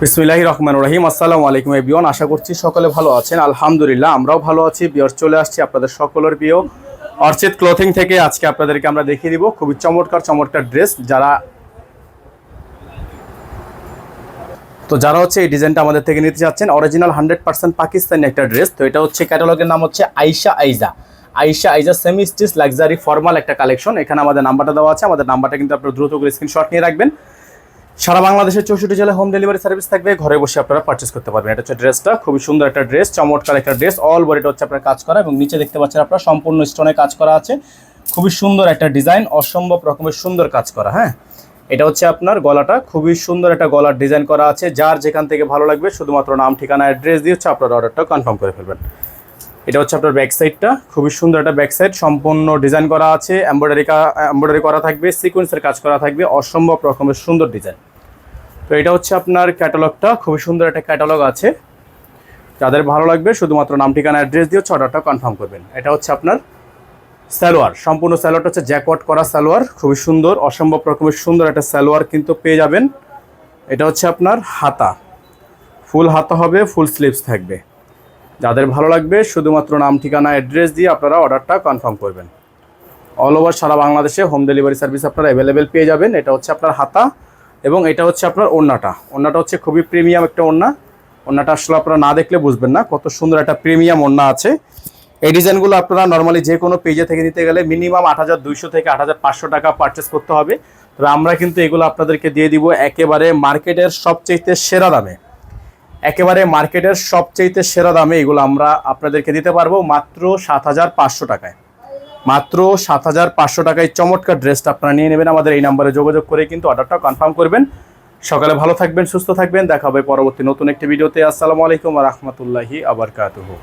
বিসমিল্লাহির রহমানির রহিম। আসসালামু আলাইকুম এভরিওয়ান, আশা করছি সকলে ভালো আছেন। আলহামদুলিল্লাহ আমরাও ভালো আছি। ভিউয়ার্স, চলে আসছি আপনাদের সকলের প্রিয় অর্চিড ক্লথিং থেকে। আজকে আপনাদেরকে আমরা দেখিয়ে দিব খুবই চমৎকার চমৎকার ড্রেস। যারা হচ্ছে এই ডিজাইনটা আমাদের থেকে নিতে চাচ্ছেন, অরিজিনাল 100% পাকিস্তানি একটা ড্রেস। তো এটা হচ্ছে ক্যাটালগের নাম হচ্ছে Ayesha Aiza semi stitch luxury formal একটা কালেকশন। এখানে আমাদের নাম্বারটা দেওয়া আছে, আমাদের নাম্বারটা কিন্তু আপনারা দ্রুত করে স্ক্রিনশট নিয়ে রাখবেন। সারা বাংলাদেশের 64 জেলায় হোম ডেলিভারি সার্ভিস থাকবে, ঘরে বসে আপনারা পারচেস করতে পারবেন। এটা হচ্ছে ড্রেসটা, খুবই সুন্দর একটা ড্রেস, চমৎকার একটা ড্রেস। অল বডিটা হচ্ছে আপনার কাজ করা এবং নিচে দেখতে পাচ্ছেন আপনারা সম্পূর্ণ স্টোনে কাজ করা আছে। খুবই সুন্দর একটা ডিজাইন, অসম্ভব রকমের সুন্দর কাজ করা। হ্যাঁ, এটা হচ্ছে আপনার গলাটা, খুবই সুন্দর একটা গলার ডিজাইন করা আছে। যার যেখান থেকে ভালো লাগবে শুধুমাত্র নাম ঠিকানা অ্যাড্রেস দিয়ে হচ্ছে আপনার অর্ডারটা কনফার্ম করে ফেলবেন। এটা হচ্ছে আপনার ব্যাক সাইডটা, খুবই সুন্দর একটা ব্যাক সাইড, সম্পূর্ণ ডিজাইন করা আছে, এমব্রয়ডারি করা থাকবে, সিকোয়েন্সের কাজ করা থাকবে, অসম্ভব রকমের সুন্দর ডিজাইন। তো এটা হচ্ছে আপনার ক্যাটালগটা, খুবই সুন্দর একটা ক্যাটালগ আছে। যাদের ভালো লাগবে শুধুমাত্র নাম ঠিকানা অ্যাড্রেস দিয়ে অর্ডারটা কনফার্ম করবেন। এটা হচ্ছে আপনার সালোয়ার, সম্পূর্ণ সালোয়ারটা হচ্ছে জ্যাকওয়ার্ড করা সালোয়ার, খুবই সুন্দর, অসম্ভব রকমের সুন্দর একটা সালোয়ার কিন্তু পেয়ে যাবেন। এটা হচ্ছে আপনার হাতা, ফুল হাতা হবে, ফুল স্লিভস থাকবে। যাদের ভালো লাগবে শুধুমাত্র নাম ঠিকানা অ্যাড্রেস দিয়ে আপনারা অর্ডারটা কনফার্ম করবেন। অল ওভার সারা বাংলাদেশে হোম ডেলিভারি সার্ভিস আপনারা অ্যাভেলেবেল পেয়ে যাবেন। এটা হচ্ছে আপনার হাতা এবং এটা হচ্ছে আপনার ওড়নাটা হচ্ছে খুবই প্রিমিয়াম একটা ওড়না। ওড়নাটা আসলে আপনারা না দেখলে বুঝবেন না কত সুন্দর একটা প্রিমিয়াম ওড়না আছে। এই ডিজাইনগুলো আপনারা নর্মালি যে কোনো পেজে থেকে নিতে গেলে মিনিমাম 8200 থেকে 8500 টাকা পারচেস করতে হবে। তবে আমরা কিন্তু এগুলো আপনাদেরকে দিয়ে দিব একেবারে মার্কেটের সবচেয়ে সেরা দামে। এগুলো আমরা আপনাদেরকে দিতে পারবো মাত্র 7500 টাকায়। মাত্র 7500 টাকায় চমৎকার ড্রেসটা আপনারা নিয়ে নেবেন। আমাদের এই নাম্বারে যোগাযোগ করে কিন্তু অর্ডারটা কনফার্ম করবেন। সকালে ভালো থাকবেন, সুস্থ থাকবেন, দেখা হবে পরবর্তী নতুন একটি ভিডিওতে। আসসালামু আলাইকুম ওয়া রাহমাতুল্লাহি ওয়া বারাকাতুহু।